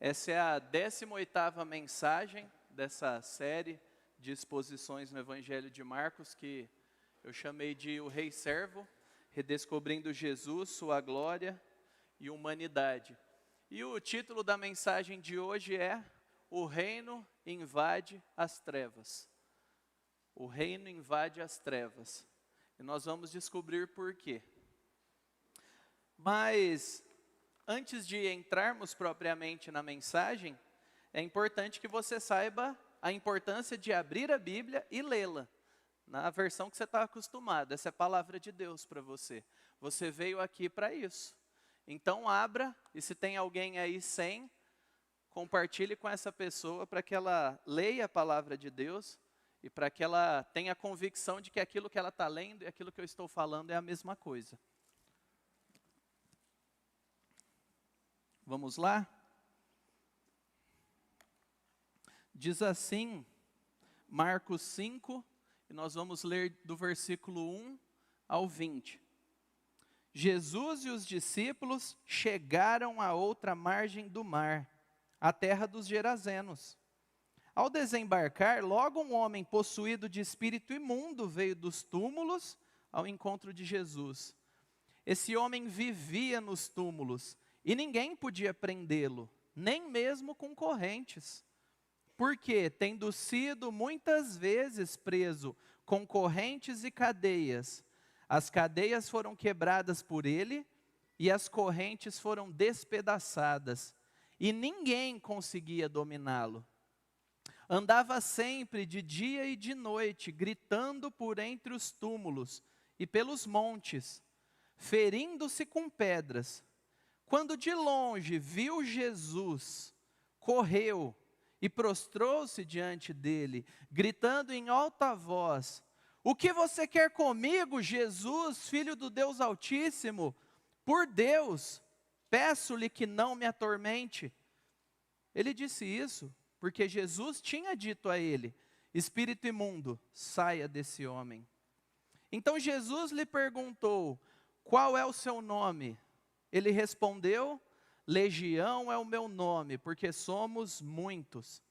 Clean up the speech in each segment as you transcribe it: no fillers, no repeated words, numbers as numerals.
Essa é a 18ª mensagem dessa série de exposições no Evangelho de Marcos, que eu chamei de O Rei Servo, redescobrindo Jesus, sua glória e humanidade. E o título da mensagem de hoje é O Reino Invade as Trevas. O reino invade as trevas. E nós vamos descobrir por quê. Mas antes de entrarmos propriamente na mensagem, é importante que você saiba a importância de abrir a Bíblia e lê-la, na versão que você está acostumado. Essa é a palavra de Deus para você. Você veio aqui para isso. Então abra, e se tem alguém aí sem, compartilhe com essa pessoa para que ela leia a palavra de Deus e para que ela tenha a convicção de que aquilo que ela está lendo e aquilo que eu estou falando é a mesma coisa. Vamos lá? Diz assim, Marcos 5, e nós vamos ler do versículo 1 ao 20. Jesus e os discípulos chegaram à outra margem do mar, a terra dos Gerazenos. Ao desembarcar, logo um homem possuído de espírito imundo veio dos túmulos ao encontro de Jesus. Esse homem vivia nos túmulos, e ninguém podia prendê-lo, nem mesmo com correntes. Porque, tendo sido muitas vezes preso com correntes e cadeias, as cadeias foram quebradas por ele e as correntes foram despedaçadas, e ninguém conseguia dominá-lo. Andava sempre de dia e de noite, gritando por entre os túmulos e pelos montes, ferindo-se com pedras. Quando de longe viu Jesus, correu e prostrou-se diante dele, gritando em alta voz: "O que você quer comigo, Jesus, Filho do Deus Altíssimo? Por Deus, peço-lhe que não me atormente." Ele disse isso porque Jesus tinha dito a ele: "Espírito imundo, saia desse homem." Então Jesus lhe perguntou: "Qual é o seu nome?" Ele respondeu: "Legião é o meu nome, porque somos muitos."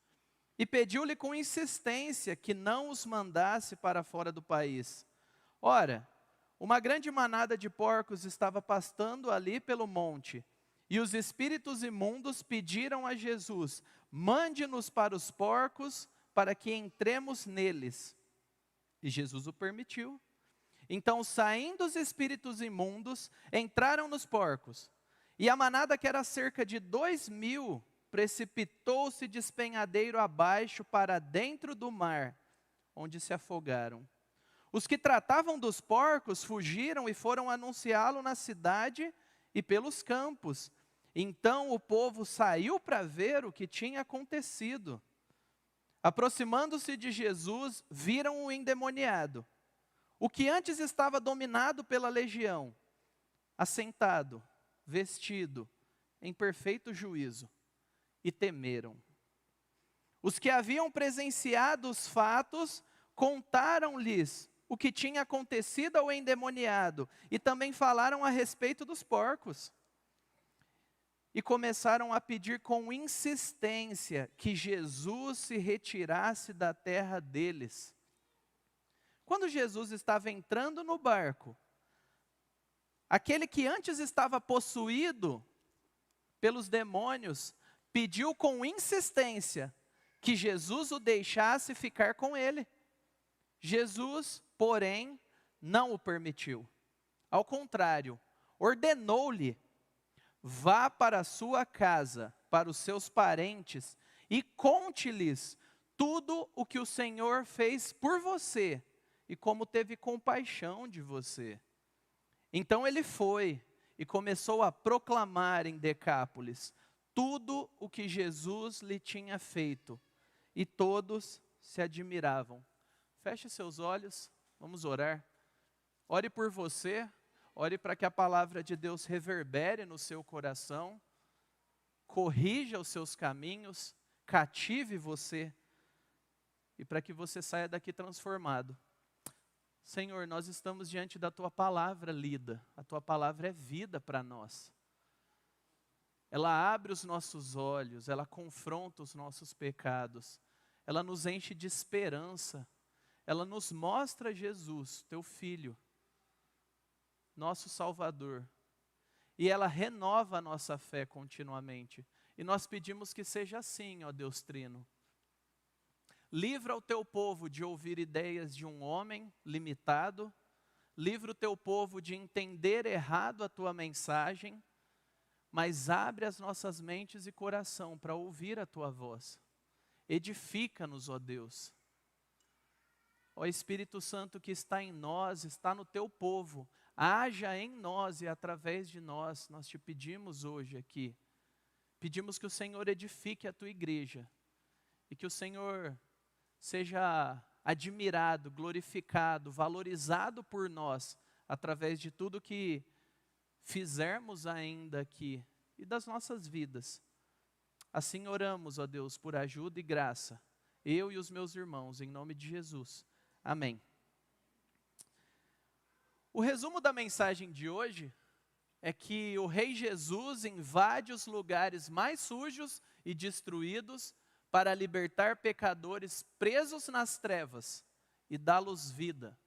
E pediu-lhe com insistência que não os mandasse para fora do país. Ora, uma grande manada de porcos estava pastando ali pelo monte, e os espíritos imundos pediram a Jesus: "Mande-nos para os porcos, para que entremos neles." E Jesus o permitiu. Então, saindo os espíritos imundos, entraram nos porcos. E a manada, que era cerca de 2.000, precipitou-se despenhadeiro abaixo para dentro do mar, onde se afogaram. Os que tratavam dos porcos fugiram e foram anunciá-lo na cidade e pelos campos. Então o povo saiu para ver o que tinha acontecido. Aproximando-se de Jesus, viram o endemoniado, o que antes estava dominado pela legião, assentado, vestido, em perfeito juízo, e temeram. Os que haviam presenciado os fatos contaram-lhes o que tinha acontecido ao endemoniado, e também falaram a respeito dos porcos. E começaram a pedir com insistência que Jesus se retirasse da terra deles. Quando Jesus estava entrando no barco, aquele que antes estava possuído pelos demônios pediu com insistência que Jesus o deixasse ficar com ele. Jesus, porém, não o permitiu. Ao contrário, ordenou-lhe: "Vá para a sua casa, para os seus parentes, e conte-lhes tudo o que o Senhor fez por você e como teve compaixão de você." Então ele foi e começou a proclamar em Decápolis tudo o que Jesus lhe tinha feito, e todos se admiravam. Feche seus olhos, vamos orar. Ore por você, ore para que a palavra de Deus reverbere no seu coração, corrija os seus caminhos, cative você, e para que você saia daqui transformado. Senhor, nós estamos diante da Tua palavra lida, a Tua palavra é vida para nós. ela abre os nossos olhos, ela confronta os nossos pecados, ela nos enche de esperança, ela nos mostra Jesus, teu Filho, nosso Salvador, e ela renova a nossa fé continuamente. E nós pedimos que seja assim, ó Deus Trino. Livra o teu povo de ouvir ideias de um homem limitado, livra o teu povo de entender errado a tua mensagem, mas abre as nossas mentes e coração para ouvir a tua voz. Edifica-nos, ó Deus. Ó Espírito Santo que está em nós, está no teu povo, haja em nós e através de nós, nós te pedimos hoje aqui. Pedimos que o Senhor edifique a tua igreja e que o Senhor seja admirado, glorificado, valorizado por nós, através de tudo que fizermos ainda aqui e das nossas vidas. Assim oramos, ó Deus, por ajuda e graça, eu e os meus irmãos, em nome de Jesus. Amém. O resumo da mensagem de hoje é que o Rei Jesus invade os lugares mais sujos e destruídos para libertar pecadores presos nas trevas e dá-los vida,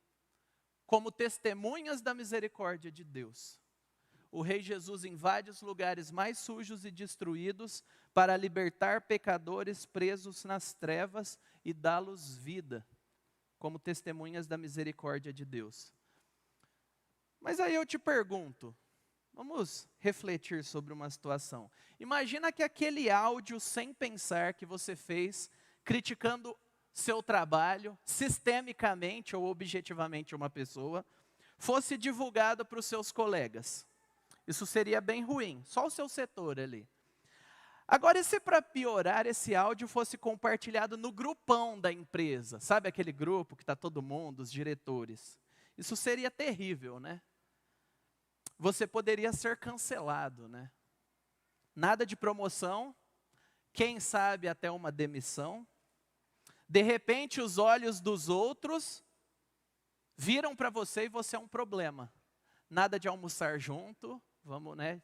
como testemunhas da misericórdia de Deus. O Rei Jesus invade os lugares mais sujos e destruídos para libertar pecadores presos nas trevas e dá-los vida, como testemunhas da misericórdia de Deus. Mas aí eu te pergunto, vamos refletir sobre uma situação. Imagina que aquele áudio sem pensar que você fez, criticando seu trabalho, sistemicamente ou objetivamente uma pessoa, fosse divulgado para os seus colegas. Isso seria bem ruim, só o seu setor ali. Agora, e se para piorar esse áudio fosse compartilhado no grupão da empresa? Sabe aquele grupo que está todo mundo, os diretores? Isso seria terrível, né? Você poderia ser cancelado, né? Nada de promoção, quem sabe até uma demissão. De repente, os olhos dos outros viram para você e você é um problema. Nada de almoçar junto, vamos, né?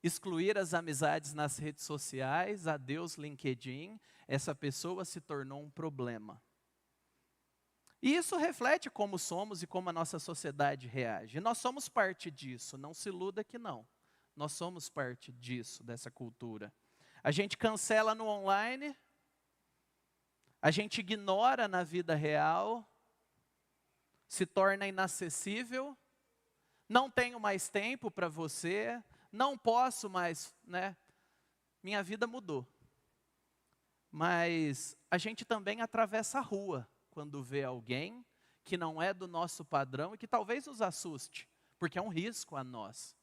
Excluir as amizades nas redes sociais, adeus LinkedIn, essa pessoa se tornou um problema. E isso reflete como somos e como a nossa sociedade reage. E nós somos parte disso, não se iluda que não. Nós somos parte disso, dessa cultura. A gente cancela no online, a gente ignora na vida real, se torna inacessível, não tenho mais tempo para você, não posso mais, né? Minha vida mudou. Mas a gente também atravessa a rua quando vê alguém que não é do nosso padrão e que talvez nos assuste, porque é um risco a nós.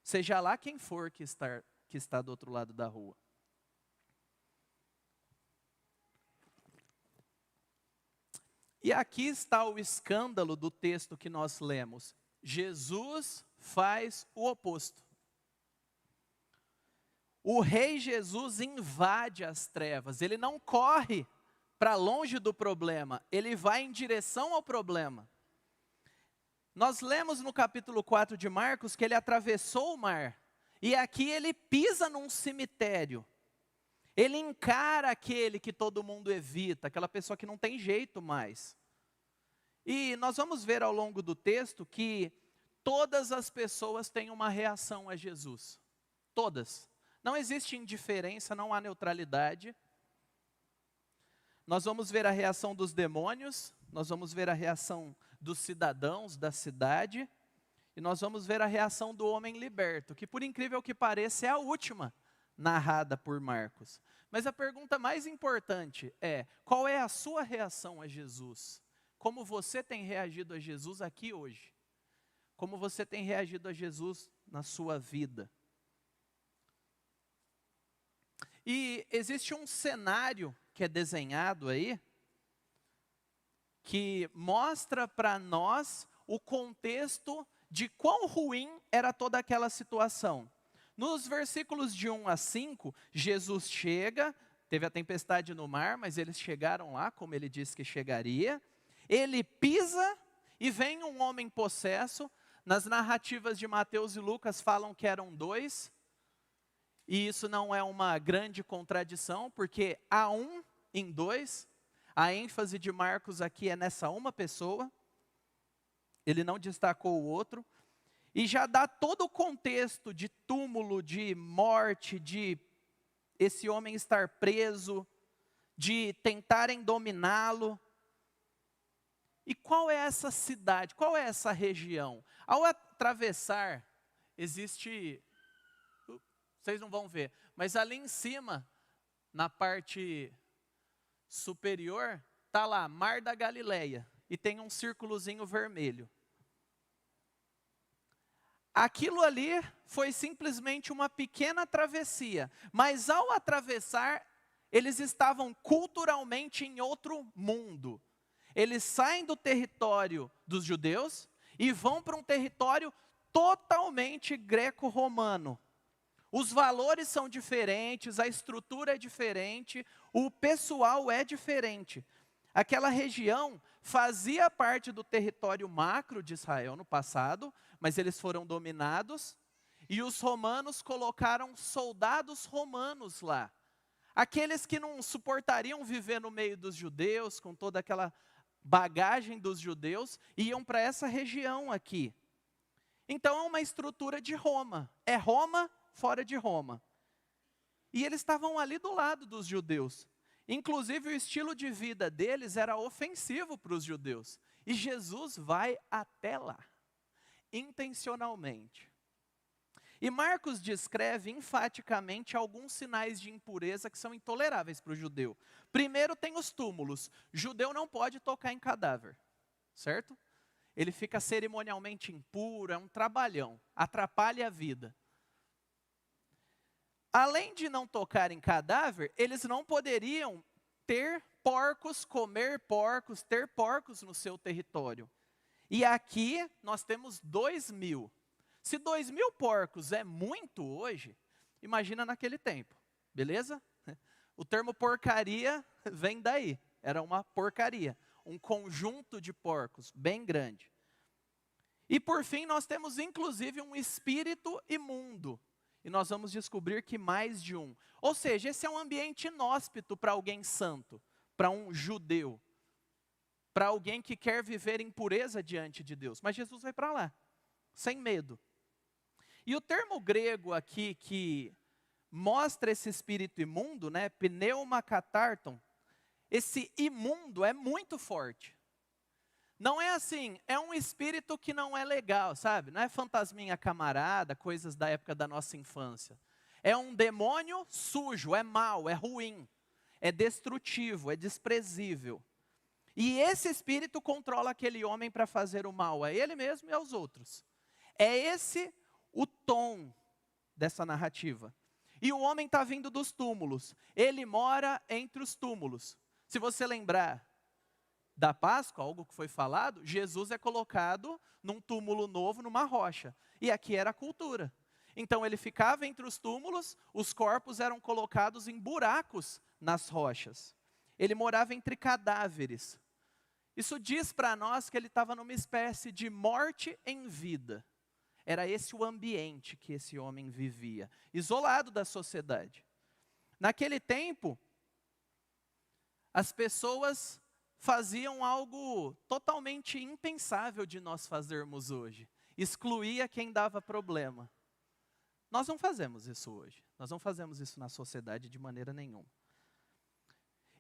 Seja lá quem for que está do outro lado da rua. E aqui está o escândalo do texto que nós lemos. Jesus faz o oposto. O Rei Jesus invade as trevas, ele não corre para longe do problema, ele vai em direção ao problema. Nós lemos no capítulo 4 de Marcos que ele atravessou o mar, e aqui ele pisa num cemitério. Ele encara aquele que todo mundo evita, aquela pessoa que não tem jeito mais. E nós vamos ver ao longo do texto que todas as pessoas têm uma reação a Jesus. Todas. Não existe indiferença, não há neutralidade. Nós vamos ver a reação dos demônios, nós vamos ver a reação dos cidadãos da cidade, e nós vamos ver a reação do homem liberto, que por incrível que pareça é a última narrada por Marcos. Mas a pergunta mais importante é, qual é a sua reação a Jesus? Como você tem reagido a Jesus aqui hoje? Como você tem reagido a Jesus na sua vida? E existe um cenário que é desenhado aí, que mostra para nós o contexto de quão ruim era toda aquela situação. Nos versículos de 1 a 5, Jesus chega, teve a tempestade no mar, mas eles chegaram lá, como ele disse que chegaria. Ele pisa e vem um homem possesso. Nas narrativas de Mateus e Lucas falam que eram 2. E isso não é uma grande contradição, porque há um em dois, a ênfase de Marcos aqui é nessa uma pessoa, ele não destacou o outro, e já dá todo o contexto de túmulo, de morte, de esse homem estar preso, de tentarem dominá-lo. E qual é essa cidade, qual é essa região? Ao atravessar, existe, vocês não vão ver, mas ali em cima, na parte superior, está lá, Mar da Galileia, e tem um círculozinho vermelho. Aquilo ali foi simplesmente uma pequena travessia, mas ao atravessar, eles estavam culturalmente em outro mundo. Eles saem do território dos judeus e vão para um território totalmente greco-romano. Os valores são diferentes, a estrutura é diferente, o pessoal é diferente. Aquela região fazia parte do território macro de Israel no passado, mas eles foram dominados e os romanos colocaram soldados romanos lá. Aqueles que não suportariam viver no meio dos judeus, com toda aquela bagagem dos judeus, iam para essa região aqui. Então é uma estrutura de Roma, é Roma fora de Roma. E eles estavam ali do lado dos judeus. Inclusive o estilo de vida deles era ofensivo para os judeus. E Jesus vai até lá, intencionalmente. E Marcos descreve enfaticamente alguns sinais de impureza que são intoleráveis para o judeu. Primeiro tem os túmulos. Judeu não pode tocar em cadáver, certo? Ele fica cerimonialmente impuro, é um trabalhão, atrapalha a vida. Além de não tocar em cadáver, eles não poderiam ter porcos, comer porcos, ter porcos no seu território. E aqui nós temos 2.000. Se 2.000 porcos é muito hoje, imagina naquele tempo, beleza? O termo porcaria vem daí, era uma porcaria, um conjunto de porcos bem grande. E por fim nós temos inclusive um espírito imundo, e nós vamos descobrir que mais de um. Ou seja, esse é um ambiente inóspito para alguém santo, para um judeu, para alguém que quer viver em pureza diante de Deus. Mas Jesus vai para lá, sem medo. E o termo grego aqui que mostra esse espírito imundo, né, pneumakatarton, esse imundo é muito forte. Não é assim, é um espírito que não é legal, sabe? Não é fantasminha camarada, coisas da época da nossa infância. É um demônio sujo, é mau, é ruim, é destrutivo, é desprezível. E esse espírito controla aquele homem para fazer o mal a ele mesmo e aos outros. É esse o tom dessa narrativa. E o homem está vindo dos túmulos. Ele mora entre os túmulos. Se você lembrar da Páscoa, algo que foi falado, Jesus é colocado num túmulo novo, numa rocha. E aqui era a cultura. Então ele ficava entre os túmulos, os corpos eram colocados em buracos nas rochas. Ele morava entre cadáveres. Isso diz para nós que ele estava numa espécie de morte em vida. Era esse o ambiente que esse homem vivia, isolado da sociedade. Naquele tempo, as pessoas faziam algo totalmente impensável de nós fazermos hoje. Excluía quem dava problema. Nós não fazemos isso hoje. Nós não fazemos isso na sociedade de maneira nenhuma.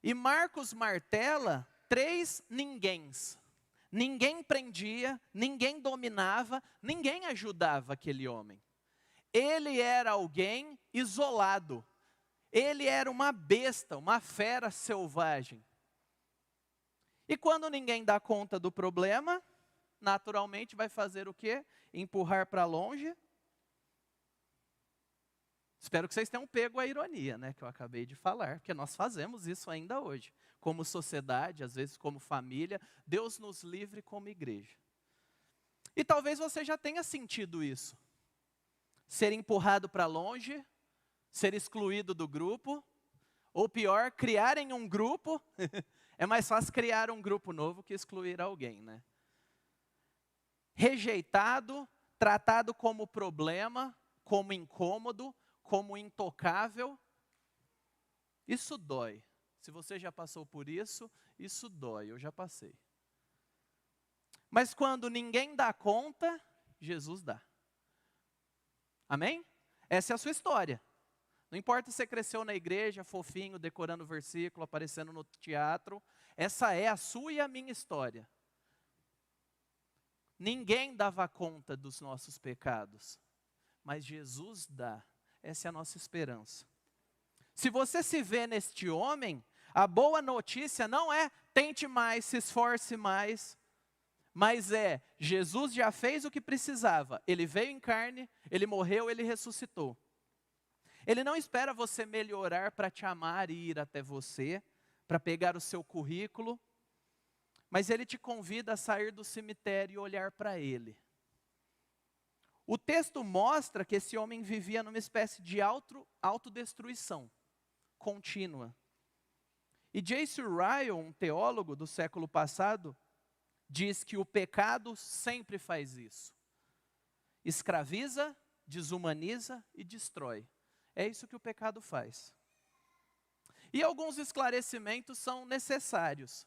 E Marcos martela 3 ninguéms. Ninguém prendia, ninguém dominava, ninguém ajudava aquele homem. Ele era alguém isolado. Ele era uma besta, uma fera selvagem. E quando ninguém dá conta do problema, naturalmente vai fazer o quê? Empurrar para longe. Espero que vocês tenham pego a ironia, né, que eu acabei de falar, porque nós fazemos isso ainda hoje. Como sociedade, às vezes como família, Deus nos livre como igreja. E talvez você já tenha sentido isso. Ser empurrado para longe, ser excluído do grupo, ou pior, criarem um grupo. É mais fácil criar um grupo novo que excluir alguém, né? Rejeitado, tratado como problema, como incômodo, como intocável, isso dói. Se você já passou por isso, isso dói, eu já passei. Mas quando ninguém dá conta, Jesus dá. Amém? Essa é a sua história. Não importa se você cresceu na igreja, fofinho, decorando versículo, aparecendo no teatro. Essa é a sua e a minha história. Ninguém dava conta dos nossos pecados, mas Jesus dá. Essa é a nossa esperança. Se você se vê neste homem, a boa notícia não é tente mais, se esforce mais, mas é Jesus já fez o que precisava. Ele veio em carne, ele morreu, ele ressuscitou. Ele não espera você melhorar para te amar e ir até você, para pegar o seu currículo, mas ele te convida a sair do cemitério e olhar para ele. O texto mostra que esse homem vivia numa espécie de autodestruição contínua. E J.C. Ryle, um teólogo do século passado, diz que o pecado sempre faz isso. Escraviza, desumaniza e destrói. É isso que o pecado faz. E alguns esclarecimentos são necessários.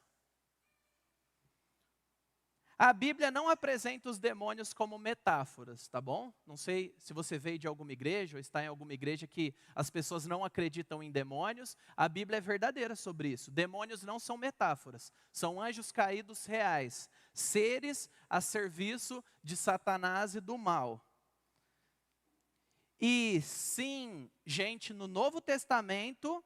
A Bíblia não apresenta os demônios como metáforas, tá bom? Não sei se você veio de alguma igreja ou está em alguma igreja que as pessoas não acreditam em demônios. A Bíblia é verdadeira sobre isso. Demônios não são metáforas, são anjos caídos reais, seres a serviço de Satanás e do mal. E sim, gente no Novo Testamento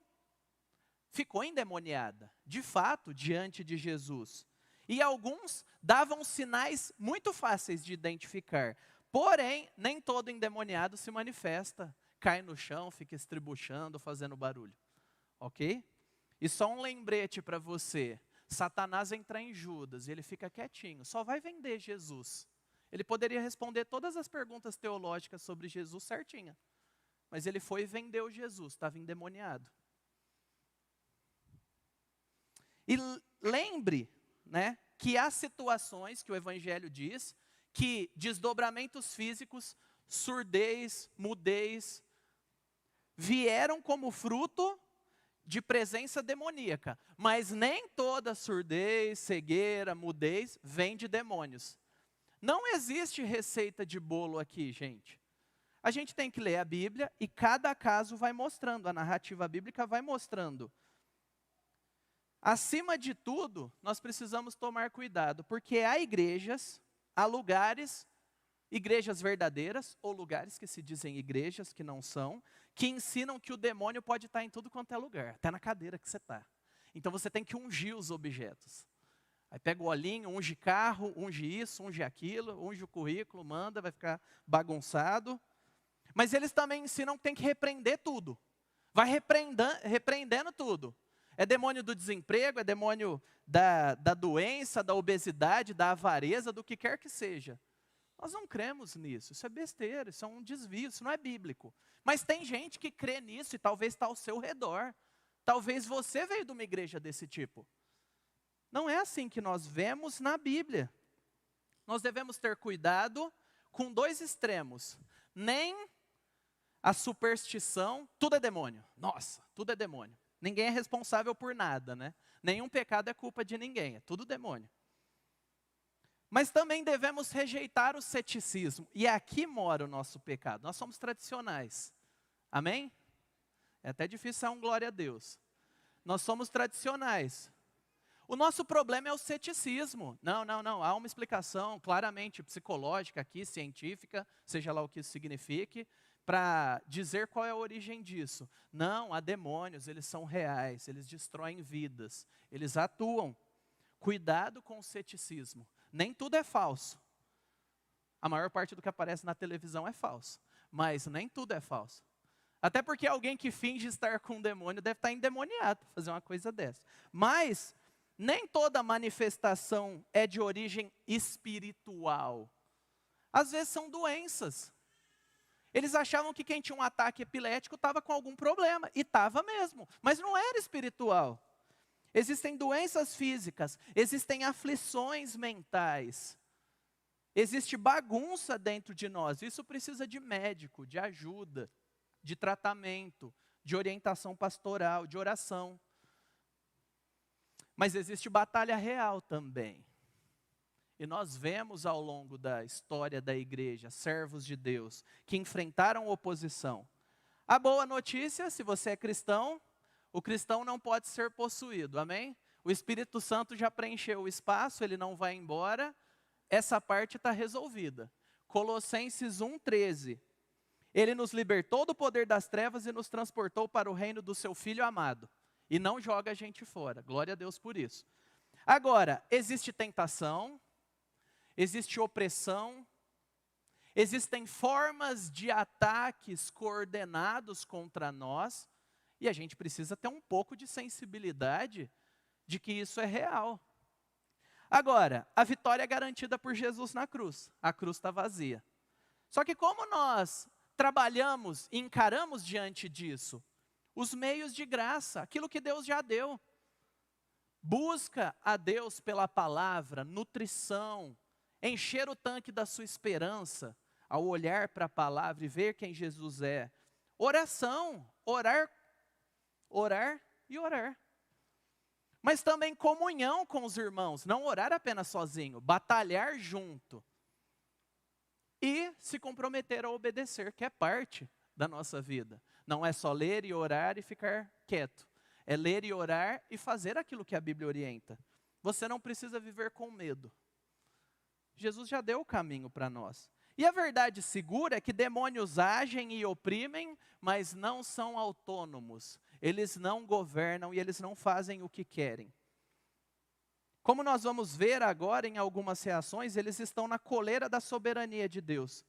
ficou endemoniada, de fato, diante de Jesus. E alguns davam sinais muito fáceis de identificar. Porém, nem todo endemoniado se manifesta, cai no chão, fica estribuchando, fazendo barulho. Ok? E só um lembrete para você. Satanás entra em Judas e ele fica quietinho, só vai vender Jesus. Ele poderia responder todas as perguntas teológicas sobre Jesus certinha. Mas ele foi e vendeu Jesus, estava endemoniado. E lembre, né, que há situações que o Evangelho diz que desdobramentos físicos, surdez, mudez, vieram como fruto de presença demoníaca. Mas nem toda surdez, cegueira, mudez vem de demônios. Não existe receita de bolo aqui, gente. A gente tem que ler a Bíblia e cada caso vai mostrando, a narrativa bíblica vai mostrando. Acima de tudo, nós precisamos tomar cuidado, porque há igrejas, há lugares, igrejas verdadeiras, ou lugares que se dizem igrejas, que não são, que ensinam que o demônio pode estar em tudo quanto é lugar, até na cadeira que você está. Então você tem que ungir os objetos. Aí pega o olhinho, unge carro, unge isso, unge aquilo, unge o currículo, manda, vai ficar bagunçado. Mas eles também ensinam que tem que repreender tudo. Vai repreendendo tudo. É demônio do desemprego, é demônio da doença, da obesidade, da avareza, do que quer que seja. Nós não cremos nisso, isso é besteira, isso é um desvio, isso não é bíblico. Mas tem gente que crê nisso e talvez está ao seu redor. Talvez você veio de uma igreja desse tipo. Não é assim que nós vemos na Bíblia. Nós devemos ter cuidado com dois extremos. Nem a superstição, tudo é demônio. Nossa, tudo é demônio. Ninguém é responsável por nada, né? Nenhum pecado é culpa de ninguém, é tudo demônio. Mas também devemos rejeitar o ceticismo. E aqui mora o nosso pecado. Nós somos tradicionais. Amém? É até difícil ser um glória a Deus. Nós somos tradicionais. O nosso problema é o ceticismo. Não. Há uma explicação claramente psicológica aqui, científica, seja lá o que isso signifique, para dizer qual é a origem disso. Não, há demônios, eles são reais, eles destroem vidas, eles atuam. Cuidado com o ceticismo. Nem tudo é falso. A maior parte do que aparece na televisão é falso, mas nem tudo é falso. Até porque alguém que finge estar com um demônio deve estar endemoniado para fazer uma coisa dessa. Mas nem toda manifestação é de origem espiritual. Às vezes são doenças. Eles achavam que quem tinha um ataque epilético estava com algum problema, e estava mesmo, mas não era espiritual. Existem doenças físicas, existem aflições mentais, existe bagunça dentro de nós, isso precisa de médico, de ajuda, de tratamento, de orientação pastoral, de oração. Mas existe batalha real também. E nós vemos ao longo da história da igreja, servos de Deus, que enfrentaram oposição. A boa notícia, se você é cristão, o cristão não pode ser possuído, amém? O Espírito Santo já preencheu o espaço, ele não vai embora, essa parte está resolvida. Colossenses 1,13. Ele nos libertou do poder das trevas e nos transportou para o reino do seu Filho amado. E não joga a gente fora, glória a Deus por isso. Agora, existe tentação, existe opressão, existem formas de ataques coordenados contra nós, e a gente precisa ter um pouco de sensibilidade de que isso é real. Agora, a vitória é garantida por Jesus na cruz. A cruz está vazia. Só que como nós trabalhamos e encaramos diante disso? Os meios de graça, aquilo que Deus já deu. Busca a Deus pela palavra, nutrição, encher o tanque da sua esperança, ao olhar para a palavra e ver quem Jesus é. Oração, orar e orar. Mas também comunhão com os irmãos, não orar apenas sozinho, batalhar junto. E se comprometer a obedecer, que é parte da nossa vida. Não é só ler e orar e ficar quieto. É ler e orar e fazer aquilo que a Bíblia orienta. Você não precisa viver com medo. Jesus já deu o caminho para nós. E a verdade segura é que demônios agem e oprimem, mas não são autônomos. Eles não governam e eles não fazem o que querem. Como nós vamos ver agora em algumas reações, eles estão na coleira da soberania de Deus.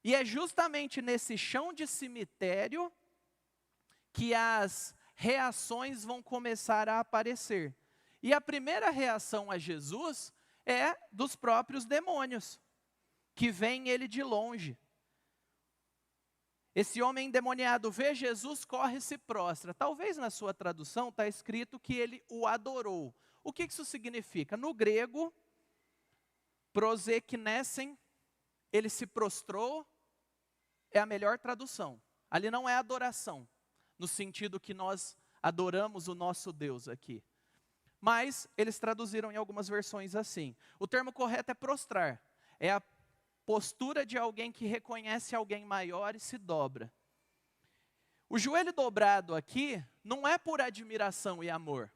E é justamente nesse chão de cemitério que as reações vão começar a aparecer. E a primeira reação a Jesus é dos próprios demônios, que veem ele de longe. Esse homem endemoniado vê Jesus, corre e se prostra. Talvez na sua tradução está escrito que ele o adorou. O que isso significa? No grego, proseknesen, ele se prostrou, é a melhor tradução. Ali não é adoração, no sentido que nós adoramos o nosso Deus aqui. Mas eles traduziram em algumas versões assim. O termo correto é prostrar. É a postura de alguém que reconhece alguém maior e se dobra. O joelho dobrado aqui não é por admiração e amor.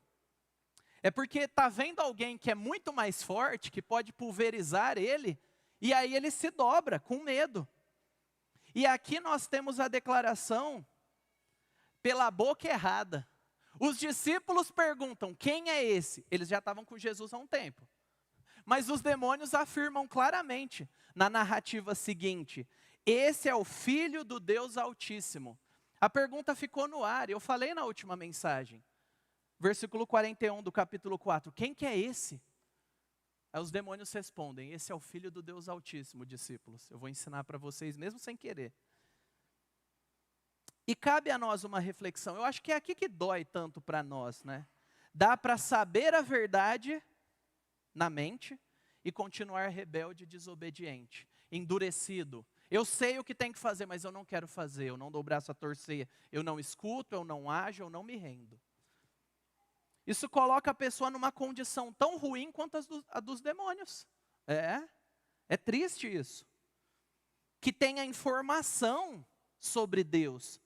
É porque está vendo alguém que é muito mais forte, que pode pulverizar ele, e aí ele se dobra com medo. E aqui nós temos a declaração pela boca errada. Os discípulos perguntam, quem é esse? Eles já estavam com Jesus há um tempo. Mas os demônios afirmam claramente, na narrativa seguinte, esse é o Filho do Deus Altíssimo. A pergunta ficou no ar, eu falei na última mensagem. Versículo 41 do capítulo 4, quem que é esse? Aí os demônios respondem, esse é o Filho do Deus Altíssimo, discípulos. Eu vou ensinar para vocês, mesmo sem querer. E cabe a nós uma reflexão, eu acho que é aqui que dói tanto para nós, né? Dá para saber a verdade na mente e continuar rebelde e desobediente, endurecido. Eu sei o que tem que fazer, mas eu não quero fazer, eu não dou o braço a torcer, eu não escuto, eu não ajo, eu não me rendo. Isso coloca a pessoa numa condição tão ruim quanto a dos demônios. É triste isso. Que tem a informação sobre Deus.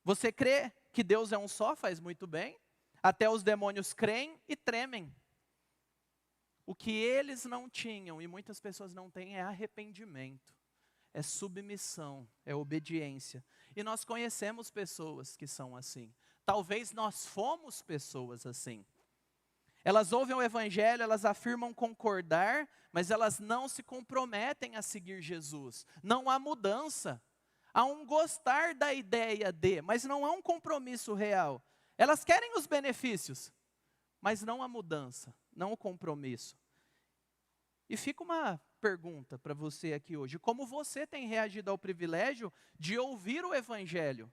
Você crê que Deus é um só, faz muito bem. Até os demônios creem e tremem. O que eles não tinham, e muitas pessoas não têm, é arrependimento. É submissão, é obediência. E nós conhecemos pessoas que são assim. Talvez nós fomos pessoas assim. Elas ouvem o evangelho, elas afirmam concordar, mas elas não se comprometem a seguir Jesus. Não há mudança. Há um gostar da ideia de, mas não há um compromisso real. Elas querem os benefícios, mas não a mudança, não o compromisso. E fica uma pergunta para você aqui hoje. Como você tem reagido ao privilégio de ouvir o evangelho?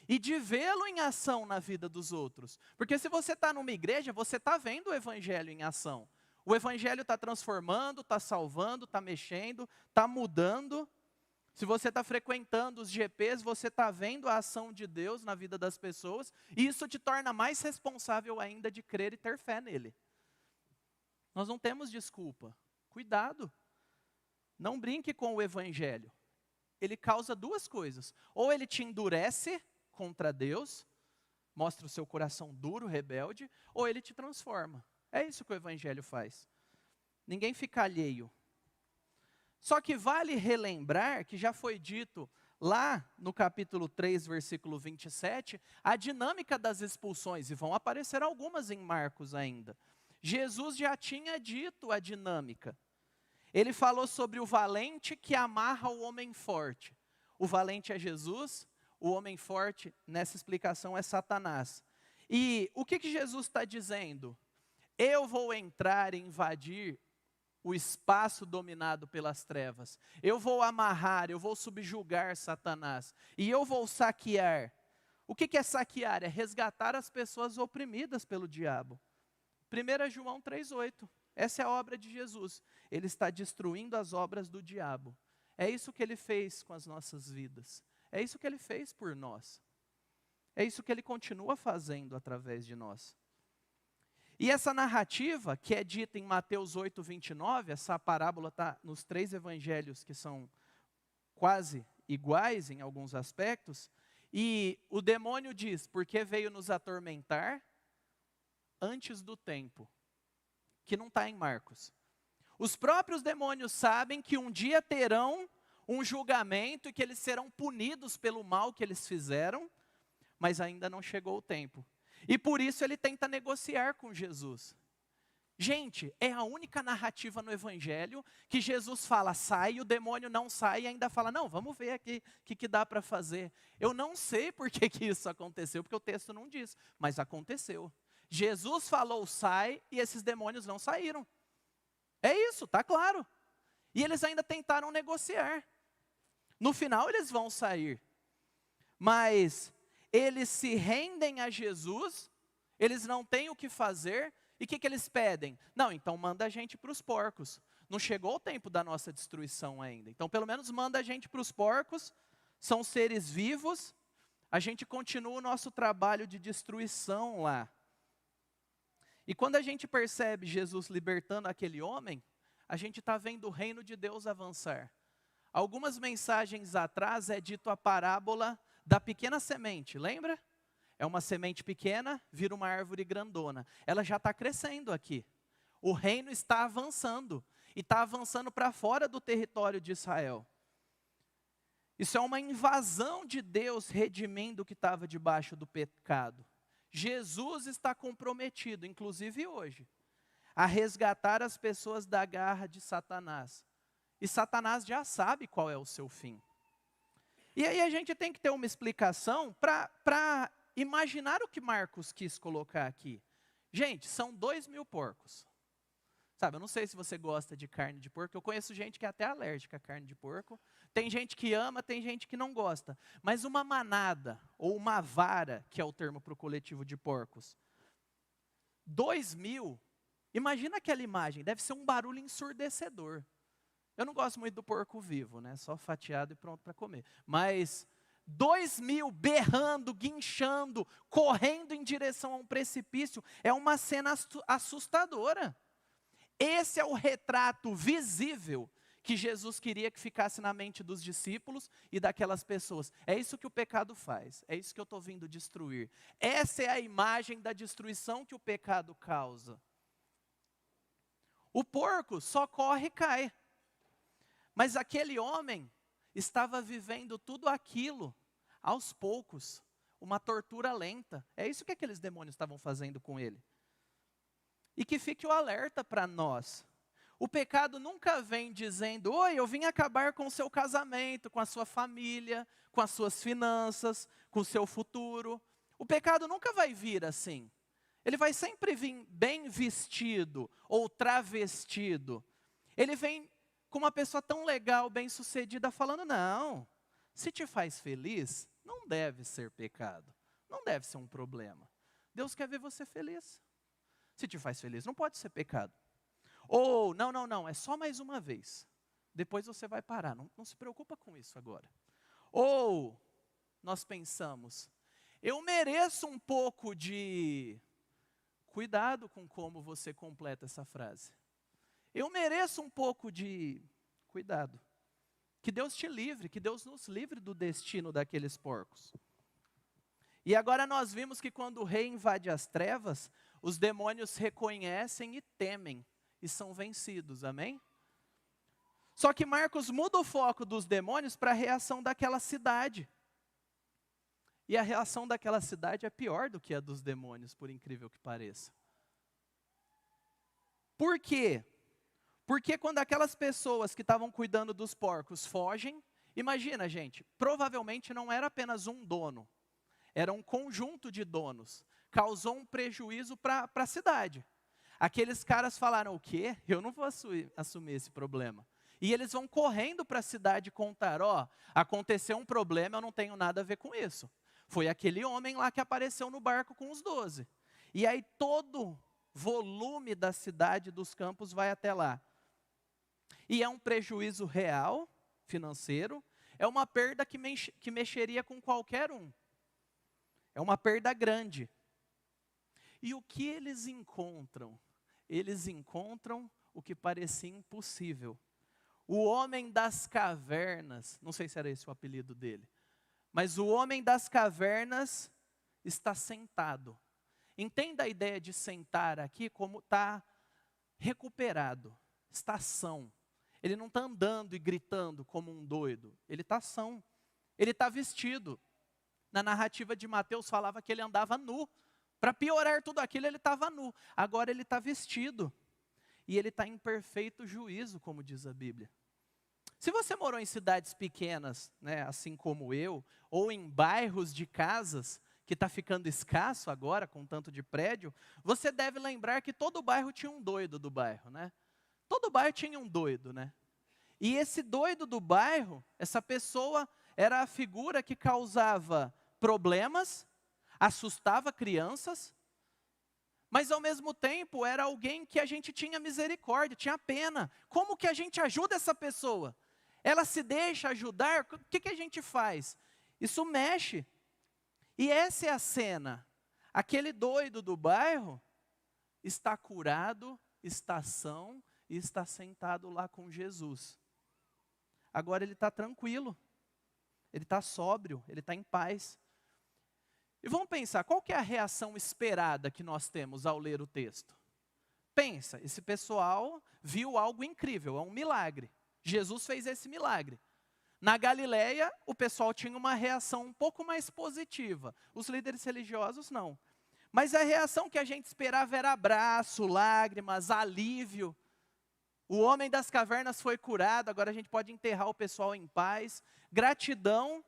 E de vê-lo em ação na vida dos outros. Porque se você está numa igreja, você está vendo o evangelho em ação. O evangelho está transformando, está salvando, está mexendo, está mudando. Se você está frequentando os GPs, você está vendo a ação de Deus na vida das pessoas, e isso te torna mais responsável ainda de crer e ter fé nele. Nós não temos desculpa. Cuidado. Não brinque com o evangelho. Ele causa duas coisas. Ou ele te endurece contra Deus, mostra o seu coração duro, rebelde, ou ele te transforma. É isso que o evangelho faz. Ninguém fica alheio. Só que vale relembrar que já foi dito lá no capítulo 3, versículo 27, a dinâmica das expulsões, e vão aparecer algumas em Marcos ainda. Jesus já tinha dito a dinâmica. Ele falou sobre o valente que amarra o homem forte. O valente é Jesus, o homem forte, nessa explicação, é Satanás. E o que Jesus está dizendo? Eu vou entrar e invadir o espaço dominado pelas trevas. Eu vou amarrar, eu vou subjugar Satanás. E eu vou saquear. O que é saquear? É resgatar as pessoas oprimidas pelo diabo. 1 João 3,8. Essa é a obra de Jesus. Ele está destruindo as obras do diabo. É isso que ele fez com as nossas vidas. É isso que ele fez por nós. É isso que ele continua fazendo através de nós. E essa narrativa, que é dita em Mateus 8, 29, essa parábola está nos 3 evangelhos que são quase iguais em alguns aspectos, e o demônio diz, porque veio nos atormentar antes do tempo, que não está em Marcos. Os próprios demônios sabem que um dia terão um julgamento e que eles serão punidos pelo mal que eles fizeram, mas ainda não chegou o tempo. E por isso ele tenta negociar com Jesus. Gente, é a única narrativa no Evangelho que Jesus fala, sai, e o demônio não sai, e ainda fala, não, vamos ver aqui o que dá para fazer. Eu não sei por que isso aconteceu, porque o texto não diz, mas aconteceu. Jesus falou, sai, e esses demônios não saíram. É isso, está claro. E eles ainda tentaram negociar. No final eles vão sair. Mas eles se rendem a Jesus, eles não têm o que fazer, e o que eles pedem? Não, então manda a gente para os porcos. Não chegou o tempo da nossa destruição ainda. Então pelo menos manda a gente para os porcos, são seres vivos, a gente continua o nosso trabalho de destruição lá. E quando a gente percebe Jesus libertando aquele homem, a gente está vendo o reino de Deus avançar. Algumas mensagens atrás é dito a parábola da pequena semente, lembra? É uma semente pequena, vira uma árvore grandona. Ela já está crescendo aqui. O reino está avançando. E está avançando para fora do território de Israel. Isso é uma invasão de Deus redimindo o que estava debaixo do pecado. Jesus está comprometido, inclusive hoje, a resgatar as pessoas da garra de Satanás. E Satanás já sabe qual é o seu fim. E aí a gente tem que ter uma explicação para imaginar o que Marcos quis colocar aqui. Gente, são 2.000 porcos. Sabe, eu não sei se você gosta de carne de porco, eu conheço gente que é até alérgica à carne de porco. Tem gente que ama, tem gente que não gosta. Mas uma manada, ou uma vara, que é o termo para o coletivo de porcos. 2.000, imagina aquela imagem, deve ser um barulho ensurdecedor. Eu não gosto muito do porco vivo, né? Só fatiado e pronto para comer. Mas 2.000 berrando, guinchando, correndo em direção a um precipício, é uma cena assustadora. Esse é o retrato visível que Jesus queria que ficasse na mente dos discípulos e daquelas pessoas. É isso que o pecado faz, é isso que eu estou vindo destruir. Essa é a imagem da destruição que o pecado causa. O porco só corre e cai. Mas aquele homem estava vivendo tudo aquilo, aos poucos, uma tortura lenta. É isso que aqueles demônios estavam fazendo com ele. E que fique o alerta para nós. O pecado nunca vem dizendo, oi, eu vim acabar com o seu casamento, com a sua família, com as suas finanças, com o seu futuro. O pecado nunca vai vir assim. Ele vai sempre vir bem vestido ou travestido. Ele vem com uma pessoa tão legal, bem-sucedida, falando, não, se te faz feliz, não deve ser pecado, não deve ser um problema. Deus quer ver você feliz. Se te faz feliz, não pode ser pecado. Ou, não, é só mais uma vez. Depois você vai parar, não se preocupa com isso agora. Ou nós pensamos, eu mereço um pouco de... Cuidado com como você completa essa frase. Eu mereço um pouco de... Cuidado. Que Deus te livre, que Deus nos livre do destino daqueles porcos. E agora nós vimos que quando o rei invade as trevas, os demônios reconhecem e temem, e são vencidos, amém? Só que Marcos muda o foco dos demônios para a reação daquela cidade. E a reação daquela cidade é pior do que a dos demônios, por incrível que pareça. Por quê? Porque quando aquelas pessoas que estavam cuidando dos porcos fogem, imagina, gente, provavelmente não era apenas um dono, era um conjunto de donos. Causou um prejuízo para a cidade. Aqueles caras falaram, o quê? Eu não vou assumir esse problema. E eles vão correndo para a cidade contar, aconteceu um problema, eu não tenho nada a ver com isso. Foi aquele homem lá que apareceu no barco com os 12. E aí todo volume da cidade, dos campos, vai até lá. E é um prejuízo real, financeiro, é uma perda que mexeria com qualquer um. É uma perda grande. E o que eles encontram? Eles encontram o que parecia impossível. O homem das cavernas, não sei se era esse o apelido dele, mas o homem das cavernas está sentado. Entenda a ideia de sentar aqui como está recuperado, está são. Ele não está andando e gritando como um doido, ele está são. Ele está vestido. Na narrativa de Mateus falava que ele andava nu. Para piorar tudo aquilo, ele estava nu. Agora ele está vestido. E ele está em perfeito juízo, como diz a Bíblia. Se você morou em cidades pequenas, né, assim como eu, ou em bairros de casas, que está ficando escasso agora, com tanto de prédio, você deve lembrar que todo bairro tinha um doido do bairro, né? Todo bairro tinha um doido, né? E esse doido do bairro, essa pessoa era a figura que causava problemas, assustava crianças, mas ao mesmo tempo era alguém que a gente tinha misericórdia, tinha pena. Como que a gente ajuda essa pessoa? Ela se deixa ajudar, o que a gente faz? Isso mexe. E essa é a cena. Aquele doido do bairro está curado, está são e está sentado lá com Jesus. Agora ele está tranquilo, ele está sóbrio, ele está em paz. E vamos pensar, qual que é a reação esperada que nós temos ao ler o texto? Pensa, esse pessoal viu algo incrível, é um milagre. Jesus fez esse milagre. Na Galileia, o pessoal tinha uma reação um pouco mais positiva. Os líderes religiosos não. Mas a reação que a gente esperava era abraço, lágrimas, alívio. O homem das cavernas foi curado, agora a gente pode enterrar o pessoal em paz. Gratidão.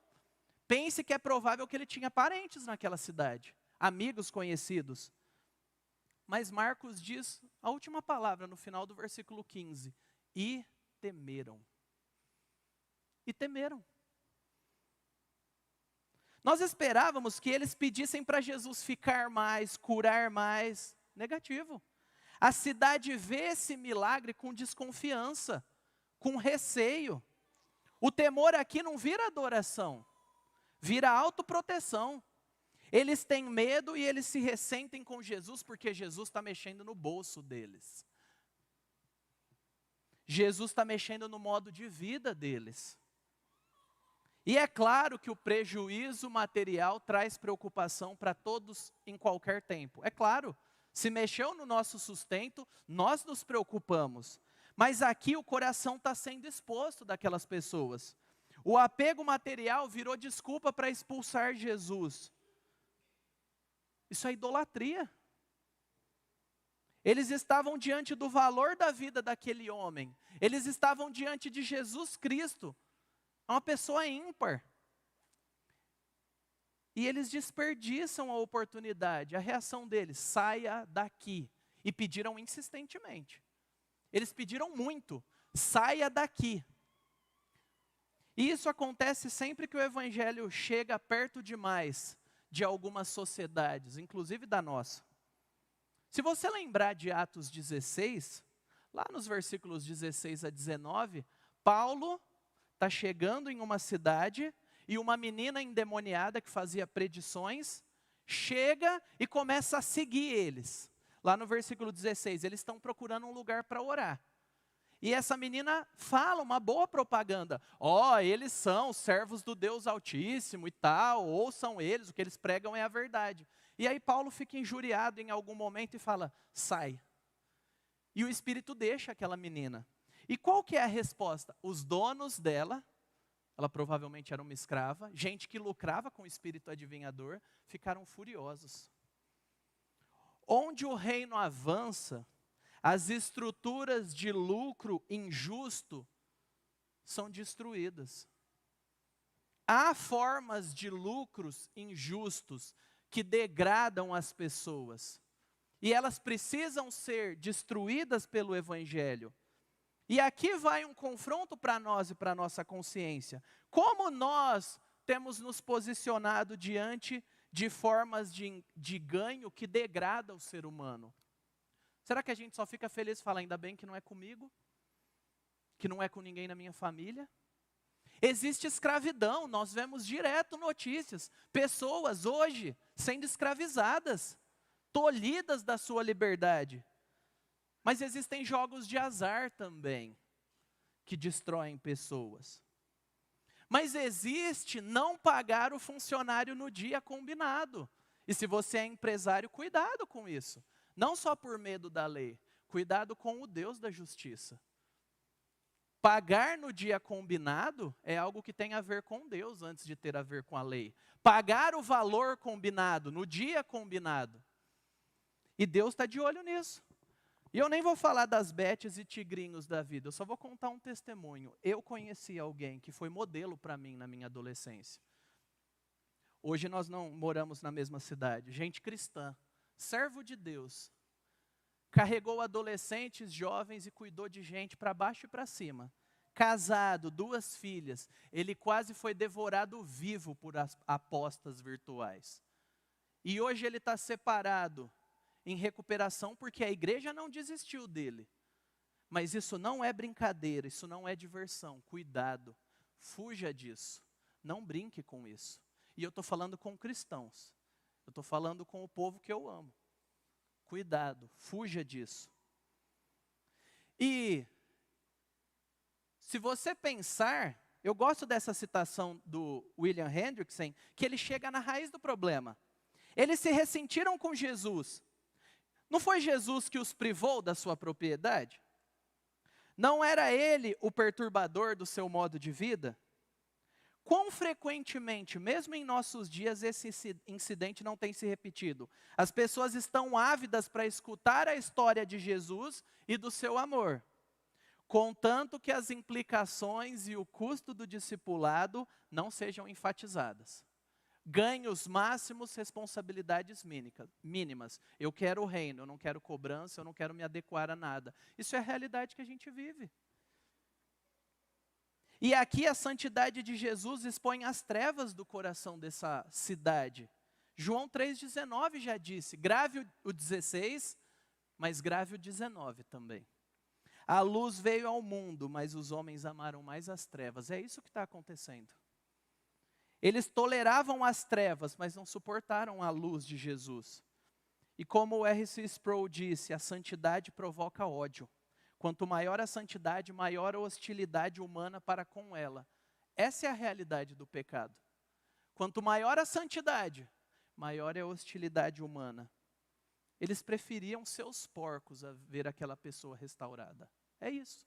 Pense que é provável que ele tinha parentes naquela cidade, amigos conhecidos. Mas Marcos diz a última palavra no final do versículo 15. E temeram. E temeram. Nós esperávamos que eles pedissem para Jesus ficar mais, curar mais. Negativo. A cidade vê esse milagre com desconfiança, com receio. O temor aqui não vira adoração, vira autoproteção. Eles têm medo e eles se ressentem com Jesus porque Jesus está mexendo no bolso deles. Jesus está mexendo no modo de vida deles. E é claro que o prejuízo material traz preocupação para todos em qualquer tempo. É claro, se mexeu no nosso sustento, nós nos preocupamos. Mas aqui o coração está sendo exposto daquelas pessoas. O apego material virou desculpa para expulsar Jesus. Isso é idolatria. Eles estavam diante do valor da vida daquele homem. Eles estavam diante de Jesus Cristo, uma pessoa ímpar. E eles desperdiçam a oportunidade. A reação deles, saia daqui. E pediram insistentemente. Eles pediram muito, saia daqui. E isso acontece sempre que o evangelho chega perto demais de algumas sociedades, inclusive da nossa. Se você lembrar de Atos 16, lá nos versículos 16 a 19, Paulo está chegando em uma cidade e uma menina endemoniada que fazia predições chega e começa a seguir eles. Lá no versículo 16, eles estão procurando um lugar para orar. E essa menina fala uma boa propaganda. Eles são servos do Deus Altíssimo e tal, ouçam eles, o que eles pregam é a verdade. E aí Paulo fica injuriado em algum momento e fala, sai. E o Espírito deixa aquela menina. E qual que é a resposta? Os donos dela, ela provavelmente era uma escrava, gente que lucrava com o espírito adivinhador, ficaram furiosos. Onde o reino avança, as estruturas de lucro injusto são destruídas. Há formas de lucros injustos que degradam as pessoas. E elas precisam ser destruídas pelo Evangelho. E aqui vai um confronto para nós e para a nossa consciência. Como nós temos nos posicionado diante de formas de ganho que degrada o ser humano? Será que a gente só fica feliz e fala, ainda bem que não é comigo? Que não é com ninguém na minha família? Existe escravidão, nós vemos direto notícias. Pessoas hoje sendo escravizadas, tolhidas da sua liberdade. Mas existem jogos de azar também, que destroem pessoas. Mas existe não pagar o funcionário no dia combinado. E se você é empresário, cuidado com isso. Não só por medo da lei, cuidado com o Deus da justiça. Pagar no dia combinado é algo que tem a ver com Deus antes de ter a ver com a lei. Pagar o valor combinado no dia combinado. E Deus está de olho nisso. E eu nem vou falar das betes e tigrinhos da vida, eu só vou contar um testemunho. Eu conheci alguém que foi modelo para mim na minha adolescência. Hoje nós não moramos na mesma cidade. Gente cristã, servo de Deus, carregou adolescentes, jovens e cuidou de gente para baixo e para cima. Casado, 2 filhas, ele quase foi devorado vivo por apostas virtuais. E hoje ele está separado, em recuperação, porque a igreja não desistiu dele. Mas isso não é brincadeira, isso não é diversão. Cuidado, fuja disso. Não brinque com isso. E eu estou falando com cristãos. Eu estou falando com o povo que eu amo. Cuidado, fuja disso. E, se você pensar, eu gosto dessa citação do William Hendrickson, que ele chega na raiz do problema. Eles se ressentiram com Jesus. Não foi Jesus que os privou da sua propriedade? Não era ele o perturbador do seu modo de vida? Quão frequentemente, mesmo em nossos dias, esse incidente não tem se repetido? As pessoas estão ávidas para escutar a história de Jesus e do seu amor, contanto que as implicações e o custo do discipulado não sejam enfatizadas. Ganhos máximos, responsabilidades mínimas. Eu quero o reino, eu não quero cobrança, eu não quero me adequar a nada. Isso é a realidade que a gente vive. E aqui a santidade de Jesus expõe as trevas do coração dessa cidade. João 3,19 já disse, grave o 16, mas grave o 19 também. A luz veio ao mundo, mas os homens amaram mais as trevas. É isso que está acontecendo. Eles toleravam as trevas, mas não suportaram a luz de Jesus. E como o R.C. Sproul disse, a santidade provoca ódio. Quanto maior a santidade, maior a hostilidade humana para com ela. Essa é a realidade do pecado. Quanto maior a santidade, maior é a hostilidade humana. Eles preferiam seus porcos a ver aquela pessoa restaurada. É isso.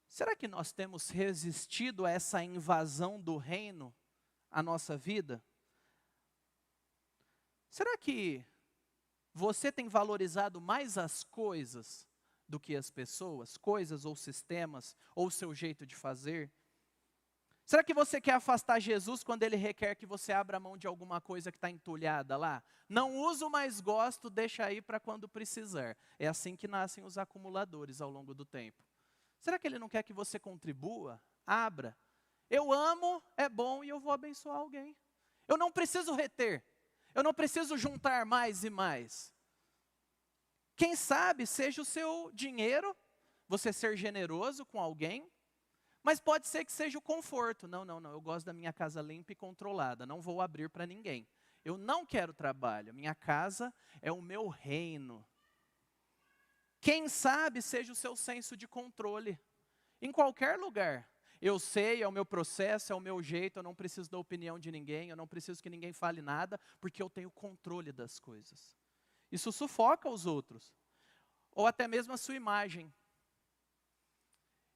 Será que nós temos resistido a essa invasão do reino à nossa vida? Será que você tem valorizado mais as coisas do que as pessoas? Coisas ou sistemas, ou o seu jeito de fazer? Será que você quer afastar Jesus quando Ele requer que você abra mão de alguma coisa que está entulhada lá? Não uso, mas gosto, deixa aí para quando precisar. É assim que nascem os acumuladores ao longo do tempo. Será que Ele não quer que você contribua? Abra. Eu amo, é bom e eu vou abençoar alguém. Eu não preciso reter. Eu não preciso juntar mais e mais. Quem sabe seja o seu dinheiro você ser generoso com alguém, mas pode ser que seja o conforto. Não, eu gosto da minha casa limpa e controlada, não vou abrir para ninguém. Eu não quero trabalho, minha casa é o meu reino. Quem sabe seja o seu senso de controle, em qualquer lugar. Eu sei, é o meu processo, é o meu jeito, eu não preciso da opinião de ninguém, eu não preciso que ninguém fale nada, porque eu tenho controle das coisas. Isso sufoca os outros, ou até mesmo a sua imagem.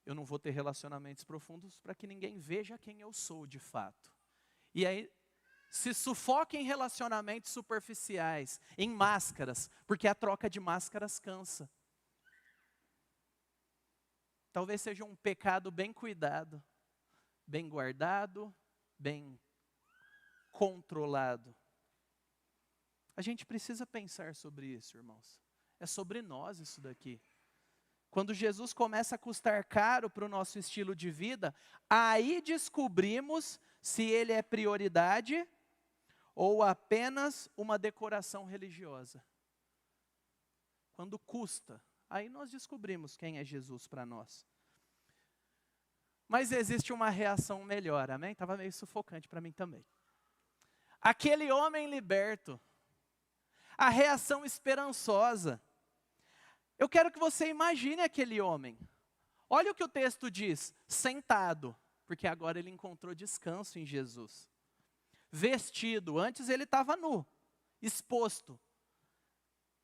Eu não vou ter relacionamentos profundos para que ninguém veja quem eu sou de fato. E aí, se sufoca em relacionamentos superficiais, em máscaras, porque a troca de máscaras cansa. Talvez seja um pecado bem cuidado, bem guardado, bem controlado. A gente precisa pensar sobre isso, irmãos. É sobre nós isso daqui. Quando Jesus começa a custar caro para o nosso estilo de vida, aí descobrimos se ele é prioridade ou apenas uma decoração religiosa. Quando custa, aí nós descobrimos quem é Jesus para nós. Mas existe uma reação melhor, amém? Estava meio sufocante para mim também. Aquele homem liberto, a reação esperançosa. Eu quero que você imagine aquele homem. Olha o que o texto diz, sentado, porque agora ele encontrou descanso em Jesus. Vestido, antes ele estava nu, exposto.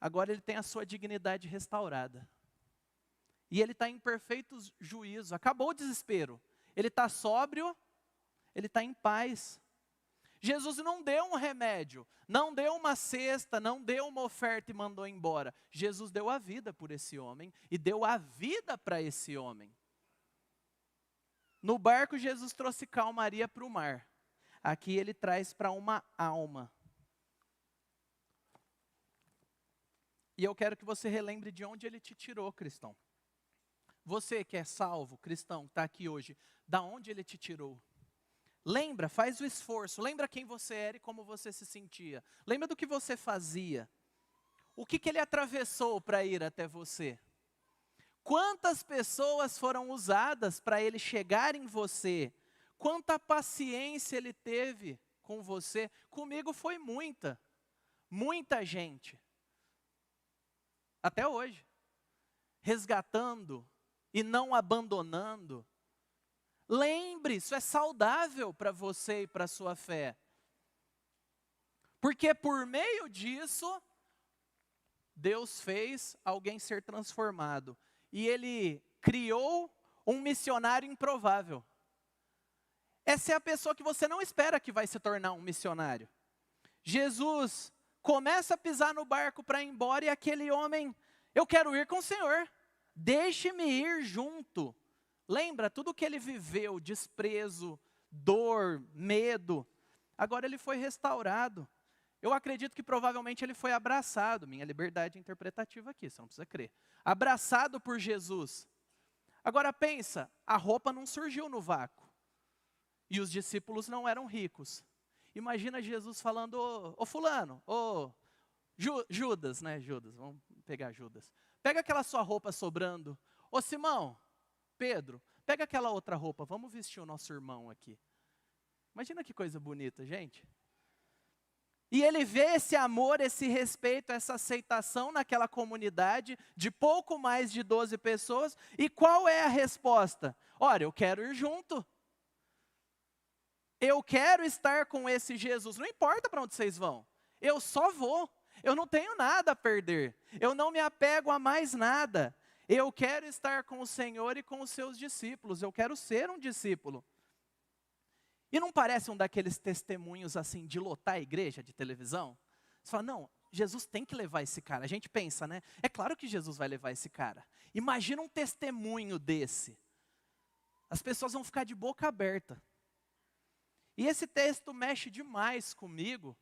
Agora ele tem a sua dignidade restaurada. E ele está em perfeito juízo, acabou o desespero. Ele está sóbrio, ele está em paz. Jesus não deu um remédio, não deu uma cesta, não deu uma oferta e mandou embora. Jesus deu a vida por esse homem e deu a vida para esse homem. No barco, Jesus trouxe calmaria para o mar. Aqui ele traz para uma alma. E eu quero que você relembre de onde ele te tirou, cristão. Você que é salvo, cristão, que está aqui hoje, da onde ele te tirou? Lembra, faz o esforço, lembra quem você era e como você se sentia. Lembra do que você fazia. O que ele atravessou para ir até você. Quantas pessoas foram usadas para ele chegar em você. Quanta paciência ele teve com você. Comigo foi muita, muita gente. Até hoje. Resgatando e não abandonando. Lembre, isso é saudável para você e para a sua fé. Porque por meio disso, Deus fez alguém ser transformado. E Ele criou um missionário improvável. Essa é a pessoa que você não espera que vai se tornar um missionário. Jesus começa a pisar no barco para ir embora e aquele homem, eu quero ir com o Senhor. Deixe-me ir junto. Lembra tudo que ele viveu, desprezo, dor, medo. Agora ele foi restaurado. Eu acredito que provavelmente ele foi abraçado. Minha liberdade interpretativa aqui, você não precisa crer. Abraçado por Jesus. Agora pensa, a roupa não surgiu no vácuo. E os discípulos não eram ricos. Imagina Jesus falando, ô fulano, ô Judas, né? Judas, vamos pegar Judas. Pega aquela sua roupa sobrando. Ô Simão, Pedro, pega aquela outra roupa, vamos vestir o nosso irmão aqui. Imagina que coisa bonita, gente. E ele vê esse amor, esse respeito, essa aceitação naquela comunidade de pouco mais de 12 pessoas. E qual é a resposta? Olha, eu quero ir junto. Eu quero estar com esse Jesus. Não importa para onde vocês vão. Eu só vou. Eu não tenho nada a perder. Eu não me apego a mais nada. Eu quero estar com o Senhor e com os seus discípulos. Eu quero ser um discípulo. E não parece um daqueles testemunhos assim de lotar a igreja de televisão? Você fala, não, Jesus tem que levar esse cara. A gente pensa, né? É claro que Jesus vai levar esse cara. Imagina um testemunho desse. As pessoas vão ficar de boca aberta. E esse texto mexe demais comigo,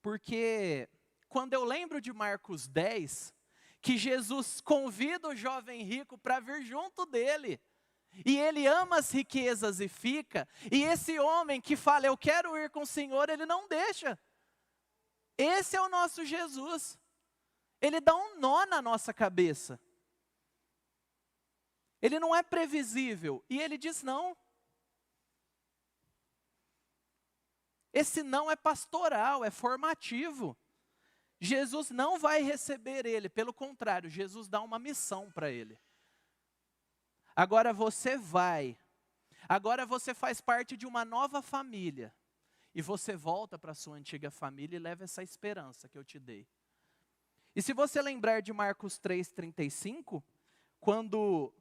porque quando eu lembro de Marcos 10, que Jesus convida o jovem rico para vir junto dele. E ele ama as riquezas e fica. E esse homem que fala, eu quero ir com o Senhor, ele não deixa. Esse é o nosso Jesus. Ele dá um nó na nossa cabeça. Ele não é previsível. E ele diz não. Esse não é pastoral, é formativo. Jesus não vai receber ele, pelo contrário, Jesus dá uma missão para ele. Agora você vai. Agora você faz parte de uma nova família. E você volta para a sua antiga família e leva essa esperança que eu te dei. E se você lembrar de Marcos 3,35, quando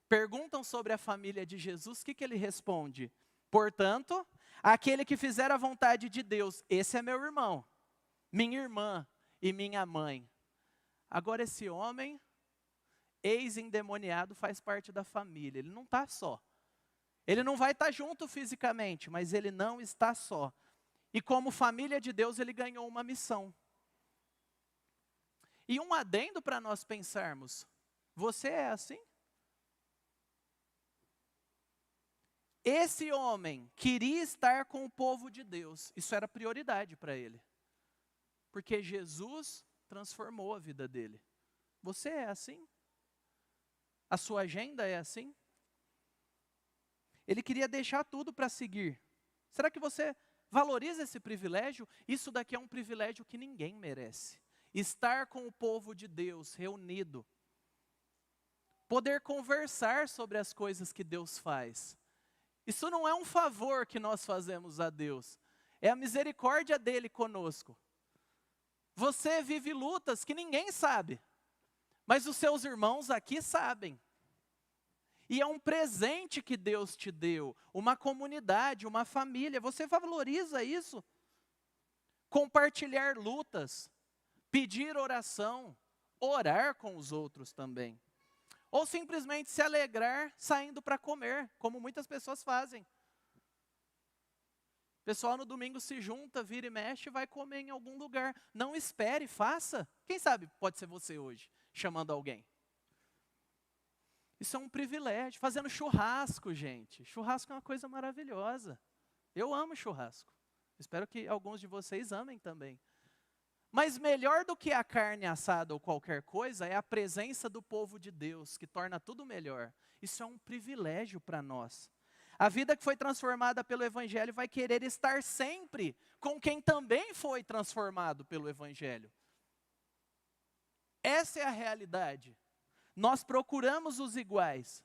perguntam sobre a família de Jesus, o que ele responde? Portanto, aquele que fizer a vontade de Deus, esse é meu irmão, minha irmã e minha mãe. Agora esse homem, ex-endemoniado, faz parte da família, ele não está só. Ele não vai estar junto fisicamente, mas ele não está só. E como família de Deus, ele ganhou uma missão. E um adendo para nós pensarmos, você é assim? Esse homem queria estar com o povo de Deus, isso era prioridade para ele. Porque Jesus transformou a vida dele. Você é assim? A sua agenda é assim? Ele queria deixar tudo para seguir. Será que você valoriza esse privilégio? Isso daqui é um privilégio que ninguém merece. Estar com o povo de Deus reunido. Poder conversar sobre as coisas que Deus faz. Isso não é um favor que nós fazemos a Deus. É a misericórdia dele conosco. Você vive lutas que ninguém sabe. Mas os seus irmãos aqui sabem. E é um presente que Deus te deu, uma comunidade, uma família. Você valoriza isso? Compartilhar lutas, pedir oração, orar com os outros também. Ou simplesmente se alegrar saindo para comer, como muitas pessoas fazem. O pessoal no domingo se junta, vira e mexe e vai comer em algum lugar. Não espere, faça. Quem sabe pode ser você hoje, chamando alguém. Isso é um privilégio. Fazendo churrasco, gente. Churrasco é uma coisa maravilhosa. Eu amo churrasco. Espero que alguns de vocês amem também. Mas melhor do que a carne assada ou qualquer coisa é a presença do povo de Deus, que torna tudo melhor. Isso é um privilégio para nós. A vida que foi transformada pelo Evangelho vai querer estar sempre com quem também foi transformado pelo Evangelho. Essa é a realidade. Nós procuramos os iguais.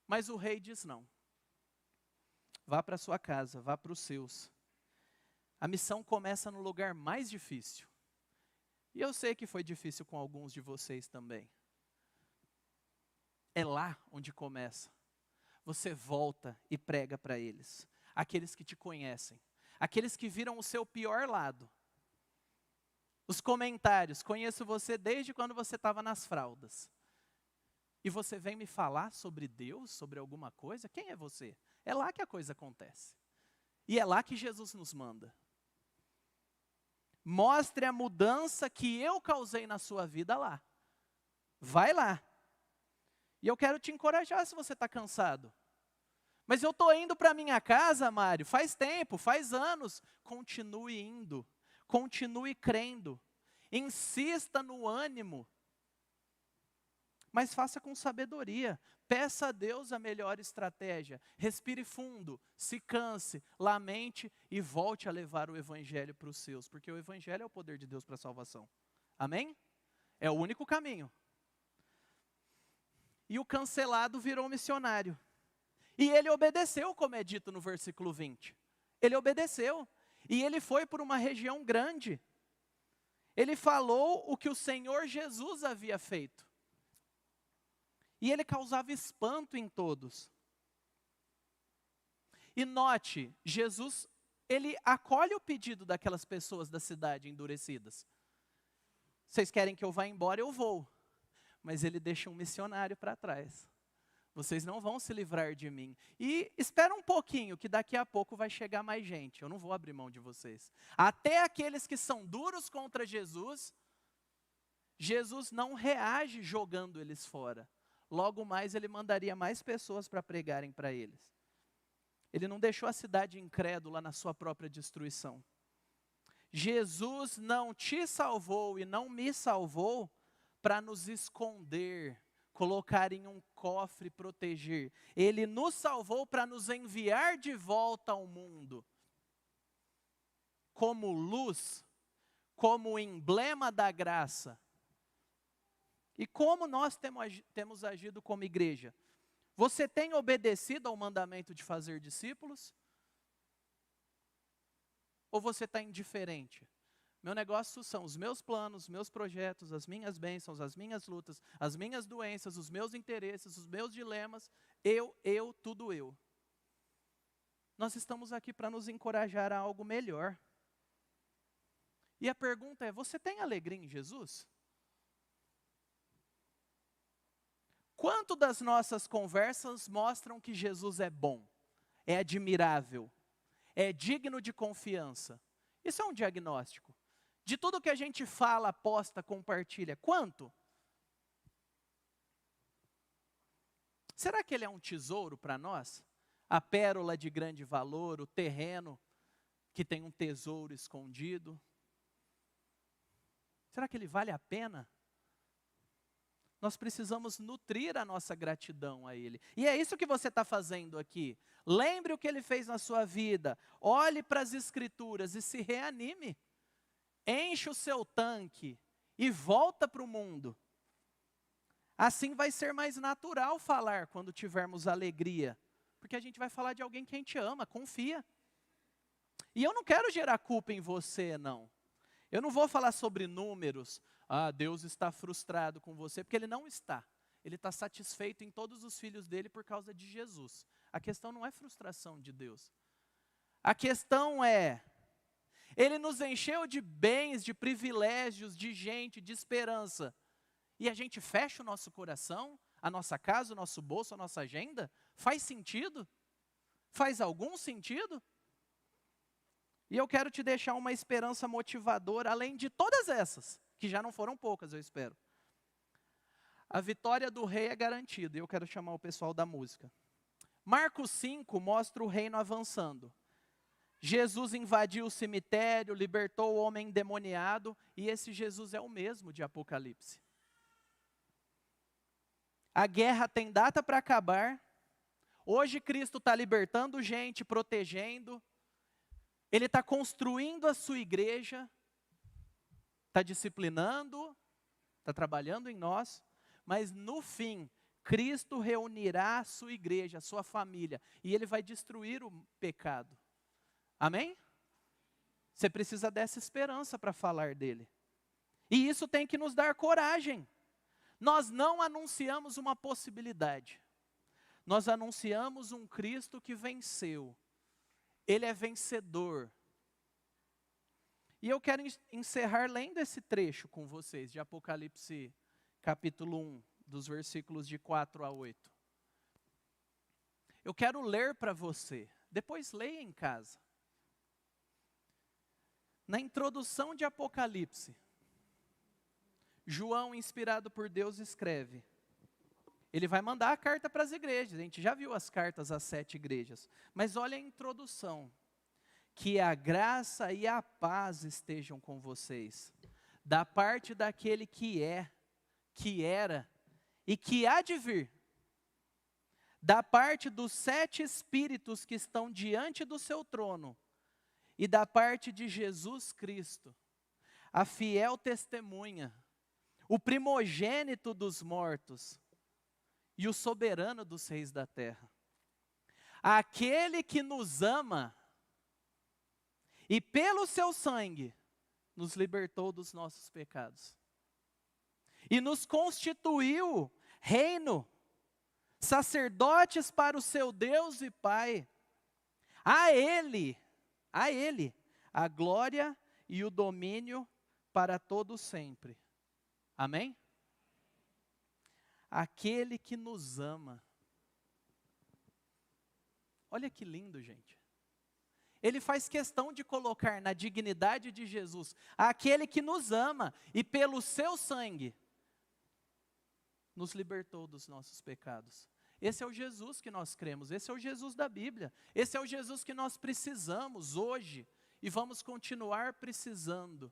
Mas o rei diz não. Vá para a sua casa, vá para os seus. A missão começa no lugar mais difícil. E eu sei que foi difícil com alguns de vocês também. É lá onde começa. Você volta e prega para eles. Aqueles que te conhecem. Aqueles que viram o seu pior lado. Os comentários, conheço você desde quando você estava nas fraldas. E você vem me falar sobre Deus, sobre alguma coisa? Quem é você? É lá que a coisa acontece. E é lá que Jesus nos manda. Mostre a mudança que eu causei na sua vida lá. Vai lá. E eu quero te encorajar se você está cansado. Mas eu estou indo para minha casa, Mário, faz tempo, faz anos. Continue indo. Continue crendo. Insista no ânimo. Mas faça com sabedoria. Peça a Deus a melhor estratégia. Respire fundo, se canse, lamente e volte a levar o Evangelho para os seus. Porque o Evangelho é o poder de Deus para a salvação. Amém? É o único caminho. E o cancelado virou missionário. E ele obedeceu, como é dito no versículo 20. Ele obedeceu. E ele foi por uma região grande. Ele falou o que o Senhor Jesus havia feito. E ele causava espanto em todos. E note, Jesus, ele acolhe o pedido daquelas pessoas da cidade endurecidas. Vocês querem que eu vá embora? Eu vou. Mas ele deixa um missionário para trás. Vocês não vão se livrar de mim. E espera um pouquinho, que daqui a pouco vai chegar mais gente. Eu não vou abrir mão de vocês. Até aqueles que são duros contra Jesus, Jesus não reage jogando eles fora. Logo mais ele mandaria mais pessoas para pregarem para eles. Ele não deixou a cidade incrédula na sua própria destruição. Jesus não te salvou e não me salvou para nos esconder colocar em um cofre e proteger. Ele nos salvou para nos enviar de volta ao mundo. Como luz, como emblema da graça. E como nós temos agido como igreja? Você tem obedecido ao mandamento de fazer discípulos? Ou você está indiferente? Meu negócio são os meus planos, os meus projetos, as minhas bênçãos, as minhas lutas, as minhas doenças, os meus interesses, os meus dilemas. Tudo eu. Nós estamos aqui para nos encorajar a algo melhor. E a pergunta é, você tem alegria em Jesus? Quanto das nossas conversas mostram que Jesus é bom, é admirável, é digno de confiança? Isso é um diagnóstico. De tudo que a gente fala, posta, compartilha, quanto? Será que ele é um tesouro para nós? A pérola de grande valor, o terreno que tem um tesouro escondido? Será que ele vale a pena? Nós precisamos nutrir a nossa gratidão a Ele. E é isso que você está fazendo aqui. Lembre o que Ele fez na sua vida. Olhe para as Escrituras e se reanime. Enche o seu tanque e volta para o mundo. Assim vai ser mais natural falar quando tivermos alegria. Porque a gente vai falar de alguém que a gente ama, confia. E eu não quero gerar culpa em você, não. Eu não vou falar sobre números. Deus está frustrado com você, porque Ele não está. Ele está satisfeito em todos os filhos dele por causa de Jesus. A questão não é frustração de Deus. A questão é, Ele nos encheu de bens, de privilégios, de gente, de esperança. E a gente fecha o nosso coração, a nossa casa, o nosso bolso, a nossa agenda? Faz sentido? Faz algum sentido? E eu quero te deixar uma esperança motivadora, além de todas essas, que já não foram poucas, eu espero. A vitória do rei é garantida, e eu quero chamar o pessoal da música. Marcos 5 mostra o reino avançando. Jesus invadiu o cemitério, libertou o homem endemoniado, e esse Jesus é o mesmo de Apocalipse. A guerra tem data para acabar. Hoje Cristo está libertando gente, protegendo. Ele está construindo a sua igreja, está disciplinando, está trabalhando em nós, mas no fim, Cristo reunirá a sua igreja, a sua família, e Ele vai destruir o pecado. Amém? Você precisa dessa esperança para falar dele. E isso tem que nos dar coragem. Nós não anunciamos uma possibilidade. Nós anunciamos um Cristo que venceu. Ele é vencedor. E eu quero encerrar lendo esse trecho com vocês, de Apocalipse capítulo 1, dos versículos de 4 a 8. Eu quero ler para você, depois leia em casa. Na introdução de Apocalipse, João, inspirado por Deus, escreve. Ele vai mandar a carta para as igrejas, a gente já viu as cartas às 7 igrejas. Mas olha a introdução. Que a graça e a paz estejam com vocês, da parte daquele que é, que era e que há de vir, da parte dos 7 espíritos que estão diante do seu trono, e da parte de Jesus Cristo, a fiel testemunha, o primogênito dos mortos e o soberano dos reis da terra. Aquele que nos ama e pelo seu sangue nos libertou dos nossos pecados. E nos constituiu reino, sacerdotes para o seu Deus e Pai. A Ele, a glória e o domínio para todo sempre. Amém? Aquele que nos ama. Olha que lindo, gente. Ele faz questão de colocar na dignidade de Jesus aquele que nos ama e pelo seu sangue nos libertou dos nossos pecados. Esse é o Jesus que nós cremos, esse é o Jesus da Bíblia, esse é o Jesus que nós precisamos hoje e vamos continuar precisando.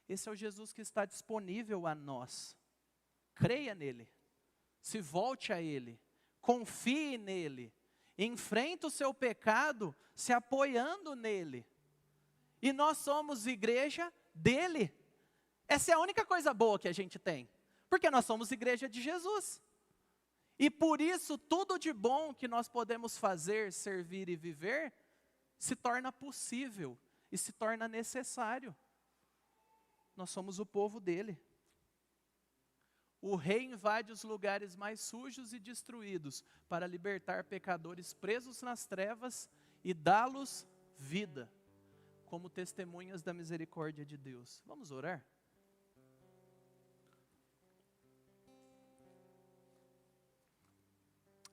Esse é o Jesus que está disponível a nós. Creia nele, se volte a Ele, confie nele, enfrente o seu pecado se apoiando nele. E nós somos igreja dele. Essa é a única coisa boa que a gente tem, porque nós somos igreja de Jesus. E por isso, tudo de bom que nós podemos fazer, servir e viver, se torna possível e se torna necessário. Nós somos o povo dele. O rei invade os lugares mais sujos e destruídos para libertar pecadores presos nas trevas e dá-los vida, como testemunhas da misericórdia de Deus. Vamos orar?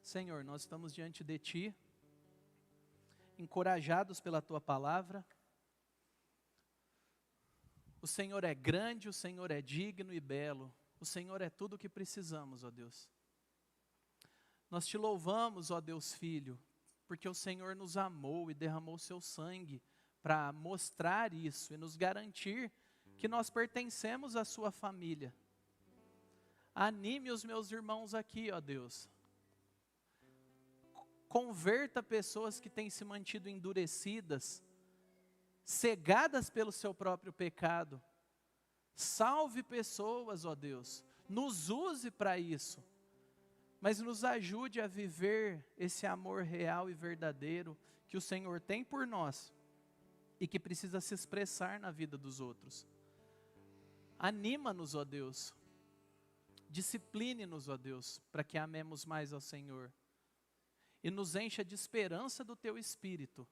Senhor, nós estamos diante de Ti, encorajados pela Tua palavra. O Senhor é grande, o Senhor é digno e belo. O Senhor é tudo o que precisamos, ó Deus. Nós Te louvamos, ó Deus Filho, porque o Senhor nos amou e derramou o Seu sangue para mostrar isso e nos garantir que nós pertencemos à Sua família. Anime os meus irmãos aqui, ó Deus. Converta pessoas que têm se mantido endurecidas, cegadas pelo seu próprio pecado. Salve pessoas, ó Deus, nos use para isso, mas nos ajude a viver esse amor real e verdadeiro que o Senhor tem por nós e que precisa se expressar na vida dos outros. Anima-nos, ó Deus, discipline-nos, ó Deus, para que amemos mais ao Senhor e nos encha de esperança do Teu Espírito,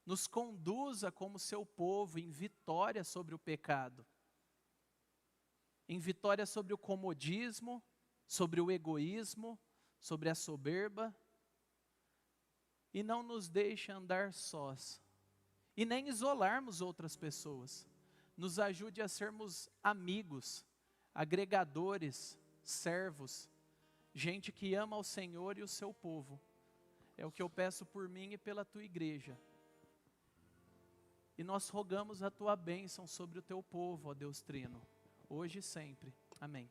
nos conduza como Seu povo em vitória sobre o pecado, em vitória sobre o comodismo, sobre o egoísmo, sobre a soberba, e não nos deixe andar sós, e nem isolarmos outras pessoas. Nos ajude a sermos amigos, agregadores, servos, gente que ama ao Senhor e o seu povo. É o que eu peço por mim e pela Tua igreja. E nós rogamos a Tua bênção sobre o Teu povo, ó Deus Trino, hoje e sempre. Amém.